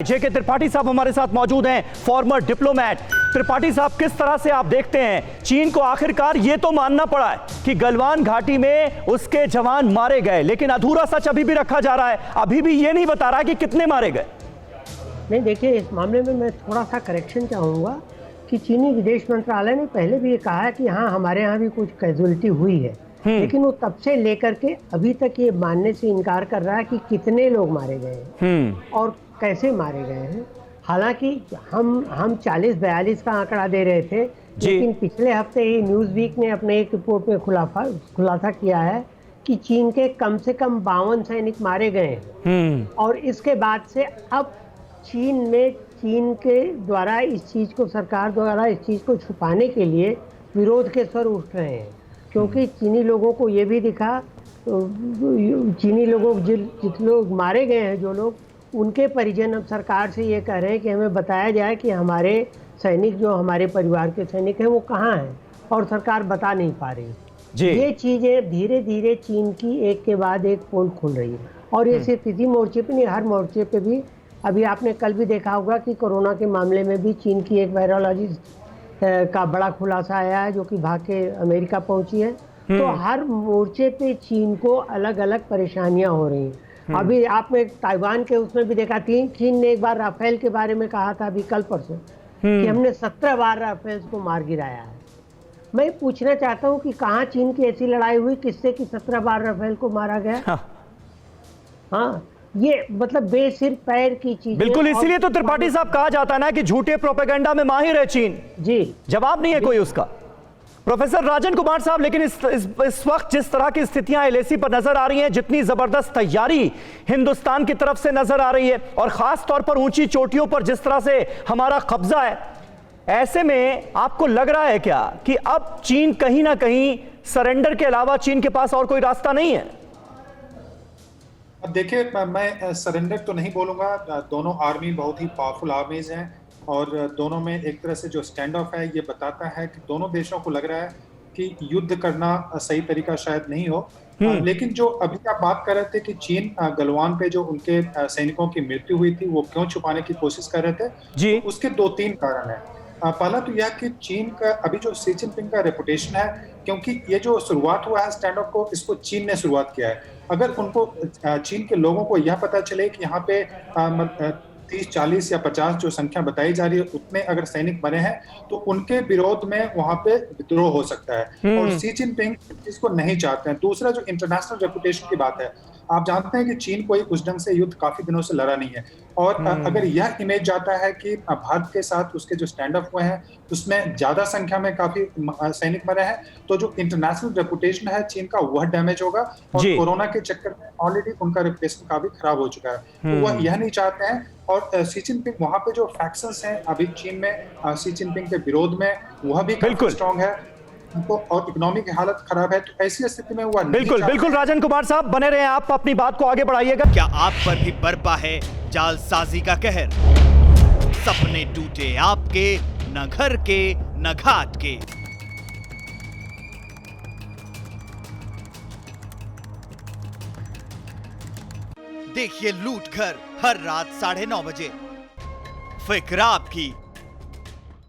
जेके त्रिपाठी साहब हमारे साथ मौजूद हैं, फॉर्मर डिप्लोमेट। त्रिपाठी साहब, किस तरह से आप देखते हैं चीन को आखिरकार ये तो मानना पड़ा है कि गलवान घाटी में उसके जवान मारे गए, लेकिन अधूरा सच अभी भी रखा जा रहा है, अभी भी ये नहीं बता रहा कि कितने मारे गए। नहीं, देखिए, इस मामले में मैं थोड़ा सा करेक्शन चाहूँगा कि चीनी विदेश मंत्रालय ने पहले भी ये कहा है कि हाँ, हमारे यहाँ भी कुछ कैजुअलिटी हुई है, लेकिन वो तब से लेकर के अभी तक ये मानने से इनकार कर रहा है कि कितने लोग मारे गए हैं और कैसे मारे गए हैं। हालांकि हम 40-42 का आंकड़ा दे रहे थे, लेकिन पिछले हफ्ते ही न्यूज़ वीक ने अपने एक रिपोर्ट में खुलासा किया है कि चीन के कम से कम 52 सैनिक मारे गए हैं। और इसके बाद से अब चीन के द्वारा सरकार द्वारा इस चीज़ को छुपाने के लिए विरोध के स्वर उठ रहे हैं, क्योंकि चीनी लोगों को ये भी दिखा, चीनी लोगों जितने लोग मारे गए हैं, जो लोग, उनके परिजन अब सरकार से ये कह रहे हैं कि हमें बताया जाए कि हमारे सैनिक, जो हमारे परिवार के सैनिक हैं, वो कहाँ हैं, और सरकार बता नहीं पा रही। ये चीज़ें धीरे धीरे चीन की एक के बाद एक पोल खुल रही है, और ये सिर्फ इसी मोर्चे पे नहीं, हर मोर्चे पे भी। अभी आपने कल भी देखा होगा कि कोरोना के मामले में भी चीन की एक वायरोलॉजिस्ट का बड़ा खुलासा आया है, जो कि भाग के अमेरिका पहुंची है। तो हर मोर्चे पे चीन को अलग अलग परेशानियां हो रही हैं। अभी आपने ताइवान के उसमें भी देखा, चीन ने एक बार राफेल के बारे में कहा था, अभी कल परसों, कि हमने 17 बार राफेल को मार गिराया है। मैं पूछना चाहता हूँ कि कहाँ चीन की ऐसी लड़ाई हुई किससे कि 17 बार राफेल को मारा गया। हाँ, ये मतलब बेसिर पैर की चीज। बिल्कुल, इसीलिए तो त्रिपाठी साहब कहा जाता है ना कि झूठे प्रोपेगेंडा में माहिर है चीन। जी, जवाब नहीं है कोई उसका। प्रोफेसर राजन कुमार साहब, लेकिन इस वक्त जिस तरह की स्थितियां एलएसी पर नजर आ रही हैं, जितनी जबरदस्त तैयारी हिंदुस्तान की तरफ से नजर आ रही है, और खास तौर पर ऊंची चोटियों पर जिस तरह से हमारा कब्जा है, ऐसे में आपको लग रहा है क्या कि अब चीन कहीं ना कहीं सरेंडर के अलावा चीन के पास और कोई रास्ता नहीं है? अब देखिए, मैं सरेंडर तो नहीं बोलूंगा। दोनों आर्मी बहुत ही पावरफुल आर्मीज हैं, और दोनों में एक तरह से जो स्टैंड ऑफ है, ये बताता है कि दोनों देशों को लग रहा है कि युद्ध करना सही तरीका शायद नहीं हो। लेकिन जो अभी आप बात कर रहे थे कि चीन गलवान पे जो उनके सैनिकों की मृत्यु हुई थी, वो क्यों छुपाने की कोशिश कर रहे थे जी, तो उसके 2-3 कारण है। पहला तो यह कि चीन का अभी जो शी जिनपिंग का रेपुटेशन है, क्योंकि ये जो शुरुआत हुआ है स्टैंड ऑफ को, इसको चीन ने शुरुआत किया है। अगर उनको, चीन के लोगों को यह पता चले कि यहाँ पे 30, 40 या 50 जो संख्या बताई जा रही है, उतने अगर सैनिक बने हैं, तो उनके विरोध में वहां पे विद्रोह हो सकता है, और शी जिनपिंग इसको नहीं चाहते हैं। दूसरा, जो इंटरनेशनल रेपुटेशन की बात है, आप जानते हैं कि चीन कोई उस ढंग से युद्ध काफी दिनों से लड़ा नहीं है, और अगर यह इमेज जाता है कि भारत के साथ उसके जो स्टैंड अप हुए हैं, उसमें ज्यादा संख्या में काफी सैनिक मरे हैं, तो जो इंटरनेशनल रेपुटेशन है चीन का, वह डैमेज होगा, और कोरोना के चक्कर में ऑलरेडी उनका रेपुटेशन काफी खराब हो चुका है। तो वह यह नहीं चाहते हैं, और शी जिनपिंग, वहां पे जो फैक्शंस हैं अभी चीन में शी जिनपिंग के विरोध में, वह भी काफी स्ट्रांग है, और इकोनॉमी की हालत खराब है। तो ऐसी स्थिति में हुआ बिल्कुल राजन कुमार साहब बने रहे, आप अपनी बात को आगे बढ़ाइएगा। क्या आप पर भी बरपा है जालसाजी का कहर? सपने टूटे आपके, न घर के न घाट के। देखिए लूट घर हर रात 9:30 बजे। फिक्र आपकी,